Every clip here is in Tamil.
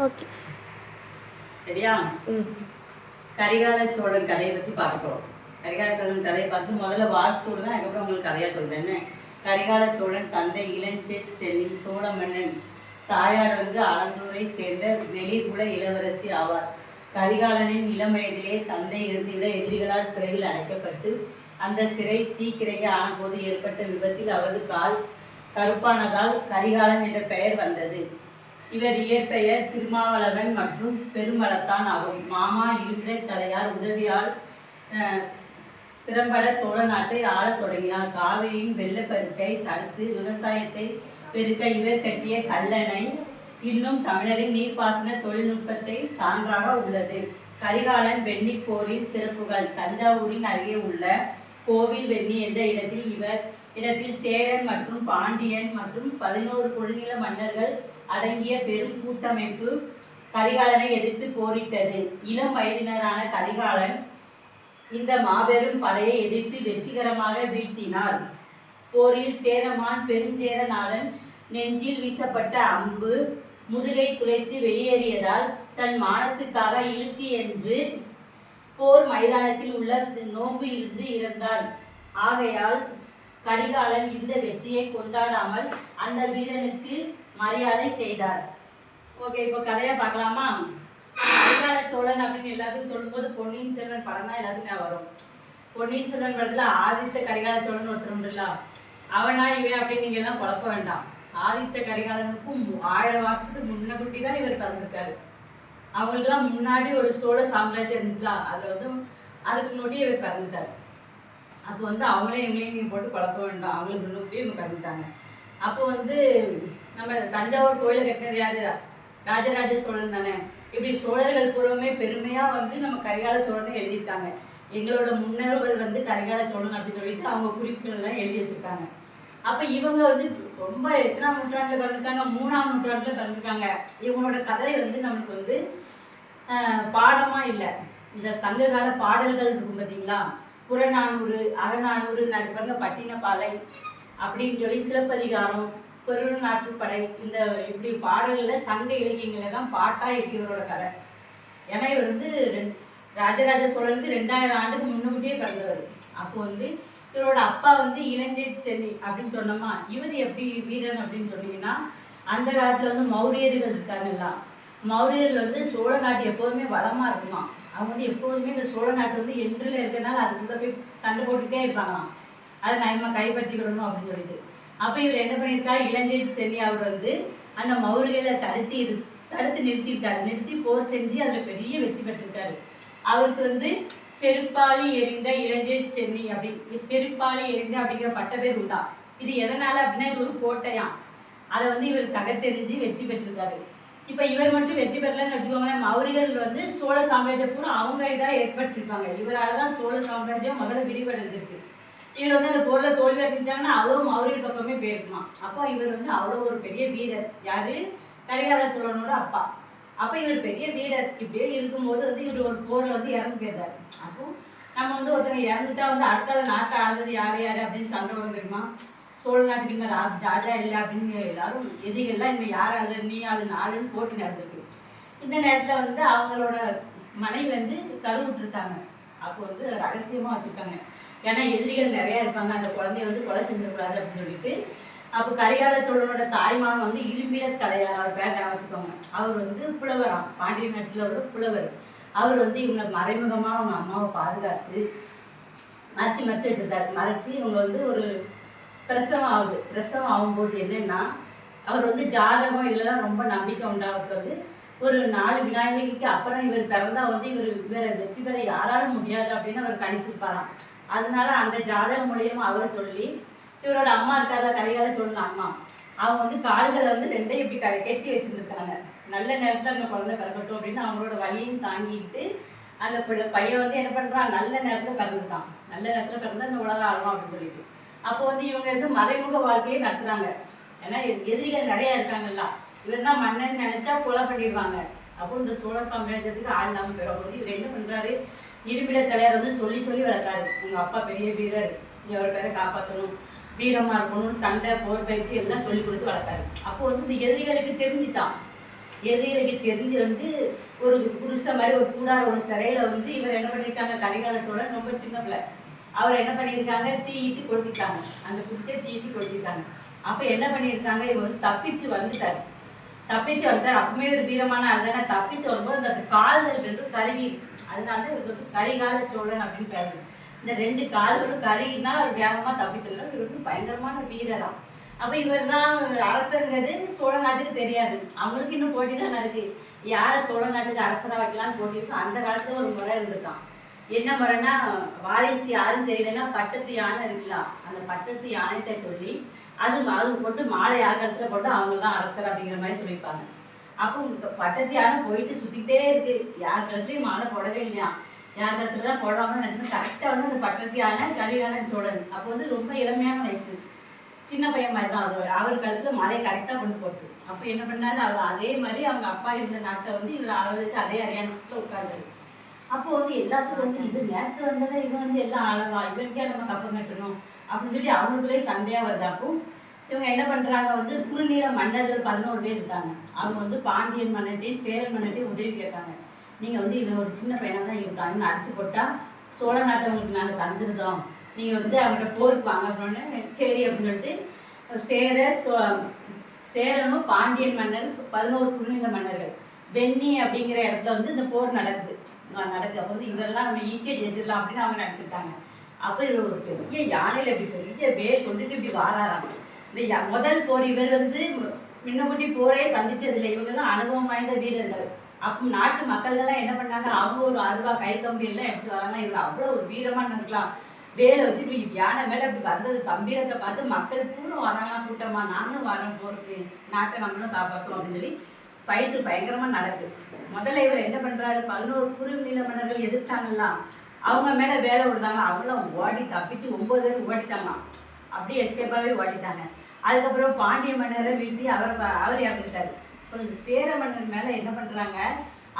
ஓகே. சரியா? கரிகால சோழன் கதையை பற்றி பார்க்க போகிறோம். கரிகால சோழன் கதையை பார்த்து முதல்ல வாஸ்தோடு தான், அதுக்கப்புறம் உங்களுக்கு கதையாக சொல்கிறேன். என்ன? கரிகால சோழன் தந்தை இளஞ்செழியன் சோழ மன்னன், தாயார் அளந்தூரை சேர்ந்த வெளிகுல இளவரசி ஆவார். கரிகாலனின் இளம் வயதிலே தந்தை இருந்த எதிரிகளால் சிறையில் அடைக்கப்பட்டு அந்த சிறை தீக்கிரைய ஆனபோது ஏற்பட்ட விபத்தில் அவரது கால் கருப்பானதால் கரிகாலன் என்ற பெயர் வந்தது. இவர் இயற்பெயர் திருமாவளவன் மற்றும் பெருமளத்தான் ஆகும். மாமா இருந்த தலையார் உதவியால் திறம்பட சோழ நாட்டை ஆளத் தொடங்கினார். காவிரியின் வெள்ளப்பெருக்கை தடுத்து விவசாயத்தை பெருக்க இவர் கட்டிய கல்லணை இன்னும் தமிழரின் நீர்ப்பாசன தொழில்நுட்பத்தை சான்றாக உள்ளது. கரிகாலன் வெண்ணி போரின் சிறப்புகள். தஞ்சாவூரின் அருகே உள்ள கோவில் வெண்ணி என்ற இடத்தில் சேரன் மற்றும் பாண்டியன் மற்றும் 11 கொள்நில மன்னர்கள் அடங்கிய பெரும் கூட்டமைப்பு கரிகாலனை எதிர்த்து போரிட்டது. இளம் வயதினரான கரிகாலன் இந்த மாபெரும் படையை எதிர்த்து வெற்றிகரமாக வீழ்த்தினார். போரில் சேரமான் பெருஞ்சேரநாதன் நெஞ்சில் வீசப்பட்ட அம்பு முதுகை துளைத்து வெளியேறியதால் தன் மானத்துக்காக இழுக்கு என்று போர் மைதானத்தில் உள்ள நோம்பு இருந்து இறந்தார். ஆகையால் கரிகாலன் இந்த வெற்றியை கொண்டாடாமல் அந்த வீரனுக்கு மரியாதை செய்தார். ஓகே, இப்போ கதையை பார்க்கலாமா? கரிகால சோழன் அப்படின்னு எல்லாத்துக்கும் சொல்லும்போது பொன்னியின் செல்வன் படம் தான் எல்லாத்துக்கும் வரும். பொன்னியின் செல்வன் படத்துல ஆதித்த கரிகால சோழன் ஒருத்தர் உண்டுல்ல, அவனா இவன் அப்படின்னு நீங்க எல்லாம் குழப்ப வேண்டாம். ஆதித்த கரிகாலனுக்கும் 1000 வருஷத்துக்கு முன்னகுட்டி தான் இவர் பிறந்திருக்காரு. அவங்களுக்குலாம் முன்னாடி ஒரு சோழ சாம்ராஜ்யம் இருந்துச்சுல, அதுல அதுக்கு முன்னாடி இவர் பிறந்துட்டாரு. அப்போ அவங்களையும் இவங்களையும் நீங்க போட்டு குழப்ப வேண்டாம். அவங்களுக்கு முன்னாடியே இவங்க பிறந்துட்டாங்க. அப்போ நம்ம தஞ்சாவூர் கோயிலை கட்டினது யாரு? ராஜராஜ சோழன் தானே. இப்படி சோழர்கள் பூர்வமே பெருமையா நம்ம கரிகால சோழனை எழுதியிருக்காங்க. எங்களோட முன்னோர்கள் கரிகால சோழன் அப்படின்னு சொல்லிட்டு அவங்க குறிப்புகள் எல்லாம் எழுதி வச்சிருக்காங்க. அப்ப இவங்க ரொம்ப எத்தனாம் நூற்றாண்டுல பிறந்திருக்காங்க? 3ஆம் நூற்றாண்டுல பிறந்திருக்காங்க. இவங்களோட கதை நம்மளுக்கு பாடமா இல்லை. இந்த சங்ககால பாடல்கள் இருக்கும் பார்த்தீங்களா, புறநானூறு, அகநானூறு, நடுப்பாங்க பட்டினப்பாலை அப்படின்னு சொல்லி சிலப்பதிகாரம், பெரு நாட்டுப்படை, இந்த இப்படி பாடல்கள சங்க இலக்கியங்களை தான் பாட்டா இவரோட கதை. ஏன்னா இவர் ராஜராஜ சோழனுக்கு 2000 ஆண்டுக்கு முன்னுக்கூட்டியே பிறந்தவர். அப்போ இவரோட அப்பா இளஞ்செழியன் அப்படின்னு சொன்னோமா, இவர் எப்படி வீரன் அப்படின்னு சொன்னீங்கன்னா, அந்த காலத்துல மௌரியர்கள் இருக்காங்கல்ல, மௌரியர்கள் சோழ நாட்டு எப்போதுமே வளமா இருக்குமா. அவங்க எப்போதுமே இந்த சோழ நாட்டு எந்திரில இருக்கிறதுனால அதுக்குள்ள போய் சண்டை போட்டுக்கிட்டே இருப்பாங்களாம். அதை நம்ம கைப்பற்றிக்கிடணும் அப்படின்னு சொல்லிட்டு. அப்ப இவர் என்ன பண்ணியிருக்காரு? இளஞ்செழியன் அவர் அந்த மௌரியர்களை தடுத்து நிறுத்தி போர் செஞ்சு அதுல பெரிய வெற்றி பெற்றிருக்காரு. அவருக்கு செருப்பாளி எறிந்த இளஞ்செழியன் செருப்பாளி எறிந்த அப்படிங்கிற பட்ட பேர் உண்டா. இது எதனால அப்படின்னா, இது ஒரு கோட்டையாம். அதை இவர் தகர்த்தெறிஞ்சு வெற்றி பெற்றிருக்காரு. இப்ப இவர் மட்டும் வெற்றி பெறலன்னு வச்சுக்கோங்களேன், மௌரியர்கள் சோழ சாம்ராஜ்யம் கூட அவங்க இதாக ஏற்பட்டிருப்பாங்க. இவரால்தான் சோழ சாம்ராஜ்யம் முதல்ல விரிவடைஞ்சிருக்கு. இவர் அந்த போர்ல தோல்வி அடைஞ்சாங்கன்னா அவ்வளவு மௌரியர் பக்கமே போயிருக்குமா. அப்போ இவர் அவ்வளவு ஒரு பெரிய வீரர். யாரு? கரிகால சோழனோட அப்பா. அப்ப இவர் பெரிய வீரர். இப்படியே இருக்கும்போது இவர் ஒரு போர்ல இறந்து போயிருந்தாரு. அப்போ நம்ம ஒருத்தங்க இறந்துட்டா அடுத்த நாட்டை ஆளுறது யாரு அப்படின்னு சண்டை வரும் தெரியுமா? சோழ நாட்டுக்கு இனிமே ராஜா இல்லை அப்படின்னு எல்லாரும் எதிரிகள்லாம் இனிமேல் யார் ஆளு, நீ ஆளுன்னு போட்டு நடந்திருக்கு. இந்த நேரத்துல அவங்களோட மனைவி கருவுற்றிருக்காங்க. அப்போ ரகசியமா வச்சிருக்காங்க. ஏன்னா எதிரிகள் நிறைய இருப்பாங்க, அந்த குழந்தைய கொலை செஞ்சிடக்கூடாது அப்படின்னு சொல்லிட்டு. அப்போ கரிகால சோழனோட தாய்மான் இரும்பிய தலையார், அவர் பேர் வச்சுக்கோங்க. அவர் புலவராம், பாண்டிய நாட்டில் உள்ள புலவர். அவர் இவங்க மறைமுகமா அவங்க அம்மாவை பாதுகாத்து மறைச்சு வச்சிருந்தாரு. மறைச்சு இவங்க ஒரு பிரசவம் ஆகுது. பிரசவம் ஆகும்போது என்னன்னா, அவர் ஜாதகம் இதெல்லாம் ரொம்ப நம்பிக்கை உண்டாகிறது. ஒரு 4 விநாயகருக்கு அப்புறம் இவர் பிறந்தா இவரை வெற்றி பெற யாராலும் முடியாது அப்படின்னு அவர் கணிச்சிருப்பாராம். அதனால அந்த ஜாதக மூலியமா அவரை சொல்லி, இவரோட அம்மா இருக்காத கரிகால சோழன் அம்மா, அவங்க கால்களை 2 இப்படி கெட்டி வச்சிருந்துருக்காங்க. நல்ல நேரத்துல அந்த குழந்தை பிறக்கட்டும் அப்படின்னு அவங்களோட வலியும் தாங்கிட்டு அந்த பையன் என்ன பண்றான், நல்ல நேரத்துல பிறந்திருக்கான். நல்ல நேரத்துல பிறந்தா இந்த உலகம் ஆளும் அப்படின்னு சொல்லிட்டு. அப்போ இவங்க மறைமுக வாழ்க்கையை நடத்துறாங்க. ஏன்னா எதிரிகள் நிறைய இருக்காங்கல்ல, இவர் தான் மன்னன் நினைச்சா கொலை பண்ணிடுவாங்க. அப்போ இந்த சோழ சாம்ராஜ்யத்துக்கு ஆள் இல்லாமல் பெறும்போது இவர் என்ன பண்றாரு? இரும்பிட தலையார் சொல்லி வளர்க்காரு. உங்க அப்பா பெரிய வீரர், இவர் பேரை காப்பாற்றணும், வீரமா இருக்கணும், சண்டை போர் பயிற்சி எல்லாம் சொல்லி கொடுத்து வளர்த்தாரு. அப்போ இந்த எதிரிகளுக்கு தெரிஞ்சுட்டான் எதிரிகளுக்கு தெரிஞ்சு வந்து ஒரு குடிச மாதிரி ஒரு கூடார ஒரு சிறையில வந்து இவர் என்ன பண்ணியிருக்காங்க, கரிகால சோழன் ரொம்ப சின்ன பிள்ளை, அவர் என்ன பண்ணியிருக்காங்க, தீயிட்டு கொளுத்திட்டாங்க. அந்த குடிசையை தீயிட்டு கொளுத்திட்டாங்க. அப்ப என்ன பண்ணியிருக்காங்க, இவர் வந்து தப்பிச்சு வந்துட்டார். அப்பவுமே ஒரு வீரமான ஆள் தப்பிச்சு வரும்போது அந்த கால்கள் ரெண்டும் கருவி, அதனால இவருக்கு வந்து கரிகால சோழன் அப்படின்னு பேரு. இந்த 2 கால்களும் கருவினா அவர் வேகமா தப்பிச்சுனா இவர் வந்து பயங்கரமான வீரராம். அப்ப இவர் தான் அரசருங்கிறது சோழ நாட்டுக்கு தெரியாது. அவங்களுக்கு இன்னும் போட்டி தான் நடக்கு, யாரை சோழ நாட்டுக்கு அரசரா வைக்கலாம்னு போட்டி இருக்கும். அந்த காலத்துல ஒரு முறை இருந்திருக்கான். என்ன முறைன்னா, வாரிசு யாரும் தெரியலன்னா பட்டத்து யானை இருக்கலாம், அந்த பட்டத்து யானைகிட்ட சொல்லி அது போட்டு மாலை யாகத்துல போட்டு அவங்க தான் அரசர் அப்படிங்கிற மாதிரி சொல்லியிருப்பாங்க. அப்போ பட்டத்து யானை போயிட்டு சுத்திக்கிட்டே இருக்கு, யார் கழுத்துலையும் மாலை போடவே இல்லையா, யார் கழுத்துல தான் போடாமன்னு நினைச்சு கரெக்டாக வந்து அந்த பட்டத்து யானை கரிகால சோழன் அப்போ வந்து ரொம்ப இளமையான வயசு, சின்ன பையன் மாதிரி தான் அவர் கழுத்துல மாலையை கரெக்டாக கொண்டு போட்டு. அப்போ என்ன பண்ணாரு, அவர் அதே மாதிரி அவங்க அப்பா இருந்த நாட்டை வந்து இவர் அளவுக்கு அதே அரியானத்துல உட்கார்ந்தாரு. அப்போ வந்து எல்லாத்துக்கும் வந்து இது நேரத்து வந்ததை இவன் வந்து எல்லாம் அளவா இவருக்கே நம்ம கப்பம் கட்டணும் அப்படின்னு சொல்லி அவங்களுக்குள்ளே சண்டையா வருது. அப்போ இவங்க என்ன பண்றாங்க, வந்து குறுநில மன்னர்கள் 11 பேர் இருக்காங்க. அவங்க வந்து பாண்டியன் மன்னர்ட்டையும் சேரன் மன்னர்ட்டையும் உதவி கேட்காங்க. நீங்க வந்து இவன் ஒரு சின்ன பையனா தான் இருக்காங்கன்னு அடிச்சு போட்டா சோழ நாட்டை உங்களுக்கு நாங்கள் தந்துருந்தோம், நீங்க வந்து அவங்கள்ட்ட போருக்கு வாங்க அப்படின்னு. சரி அப்படின்னு சொல்லிட்டு சேரனும் பாண்டியன் மன்னர் 11 குறுநில மன்னர்கள் வெண்ணி அப்படிங்கிற இடத்துல வந்து இந்த போர் நடக்குது. அப்போ வந்து இவரெல்லாம் நம்ம ஈஸியாக ஜெயிச்சிடலாம் அப்படின்னு அவங்க நினச்சிருக்காங்க. அப்போ இவர் ஒரு பெரிய யானையில் இப்படி பெரிய வேல் கொண்டுட்டு இப்படி வாராராம். இந்த முதல் போர் இவர் வந்து முன்னக்கூட்டி போரே சந்திச்சதில்லை, இவங்கெல்லாம் அனுபவம் வாய்ந்த வீரர்கள். அப்போ நாட்டு மக்கள்லாம் என்ன பண்ணாங்க, அவங்க ஒரு அருவா கை கம்பி எல்லாம் எப்படி வராங்க, இவர் அவ்வளோ ஒரு வீரமாக இருக்கலாம், வேலை வச்சுட்டு யானை மேலே இப்படி வந்தது கம்பீரத்தை பார்த்து மக்கள் பூரா வராங்களாம், கூட்டமா நாங்களும் வரோம் போருக்கு, நாட்டை நம்மளும் காப்பாற்றோம் அப்படின்னு சொல்லி ஃபைட்டு பயங்கரமாக நடக்குது. முதல்ல இவர் என்ன பண்ணுறாரு, 11 குறுநில மன்னர்கள் எதிர்த்தாங்கலாம், அவங்க மேலே வேலை விடுறாங்க, அவங்களும் ஓடி தப்பிச்சு 9 பேர் ஓடிட்டாங்களாம், அப்படியே எஸ்கேப்பாகவே ஓடிட்டாங்க. அதுக்கப்புறம் பாண்டிய மன்னரை வீழ்த்தி அவர் இறந்துட்டாரு. அப்புறம் சேர மன்னர் மேலே என்ன பண்ணுறாங்க,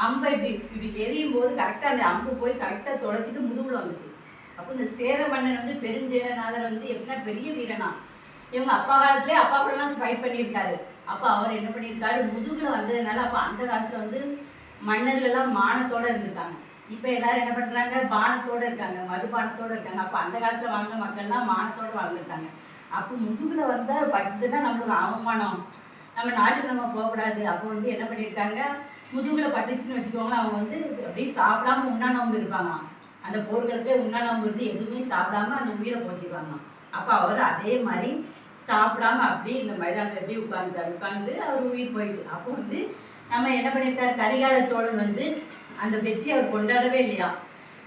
அம்பை இப்படி எரியும் போது கரெக்டாக அந்த அம்பு போய் கரெக்டாக தொலைச்சிட்டு முதுகுல வந்துச்சு. அப்போ இந்த சேர மன்னன் வந்து பெருஞ்சேரநாதர் வந்து எப்படின்னா பெரிய வீரனா, இவங்க அப்பா காலத்துலேயே அப்பா கூடலாம் ஃபைட் பண்ணியிருக்காரு. அப்போ அவர் என்ன பண்ணியிருக்காரு, முதுகுல வந்ததுனால அப்போ அந்த காலத்தில் வந்து மன்னர்கள்லாம் மானத்தோடு இருந்திருக்காங்க. இப்போ எல்லாரும் என்ன பண்ணுறாங்க, பானத்தோடு இருக்காங்க, மதுபானத்தோடு இருக்காங்க. அப்போ அந்த காலத்தில் வாழ்ந்த மக்கள்லாம் மானத்தோடு வாழ்ந்துருக்காங்க. அப்போ முதுகுல வந்தால் பட்டுதுன்னா நம்மளுக்கு அவமானம், நம்ம நாட்டுக்கு நம்ம போகக்கூடாது. அப்போ வந்து என்ன பண்ணியிருக்காங்க, முதுகுல பட்டுச்சுன்னு வச்சுக்கோங்களேன், அவங்க வந்து அப்படியே சாப்பிடாம உண்ணாநோம்பு இருப்பாங்க. அந்த போர்க்களத்தில் உண்ணாநோம்பு இருந்து எதுவுமே சாப்பிடாம அந்த உயிரை போட்டிடுவாங்க. அப்போ அவர் அதே மாதிரி சாப்பிடாம அப்படியே இந்த மைதானத்தில் எப்படி உட்கார்ந்து அவர் உயிர் போயிட்டு. அப்போ வந்து நம்ம என்ன பண்ணியிருக்காரு, கரிகால சோழன் வந்து அந்த வெற்றி அவர் கொண்டாடவே இல்லையா,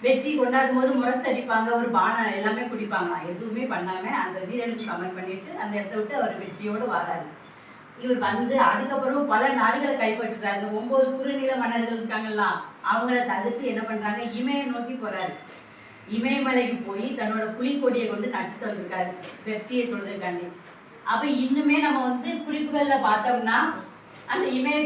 வெற்றி கொண்டாடும் போது முரசு அடிப்பாங்க, ஒரு பானம் எல்லாமே குடிப்பாங்களாம், எதுவுமே பண்ணாமல் அந்த வீரனுக்கு சமன் பண்ணிட்டு அந்த இடத்த விட்டு அவர் வெற்றியோடு வராரு. இவர் வந்து அதுக்கப்புறம் பல நாடுகளை கைப்பற்றுறாரு. இந்த 9 குறுநில மன்னர்கள் இருக்காங்கல்லாம், அவங்கள தடுத்து என்ன பண்ணுறாங்க, இமயை நோக்கி போகிறாரு. இமயமலைக்கு போய் தன்னோட புலிக்கொடியை கொண்டு நட்டு வந்திருக்காரு வெற்றியை சொல்றதுக்காண்டி. அப்போ இன்னுமே நம்ம வந்து குறிப்புகளில் பார்த்தோம்னா அந்த இமயத்தில்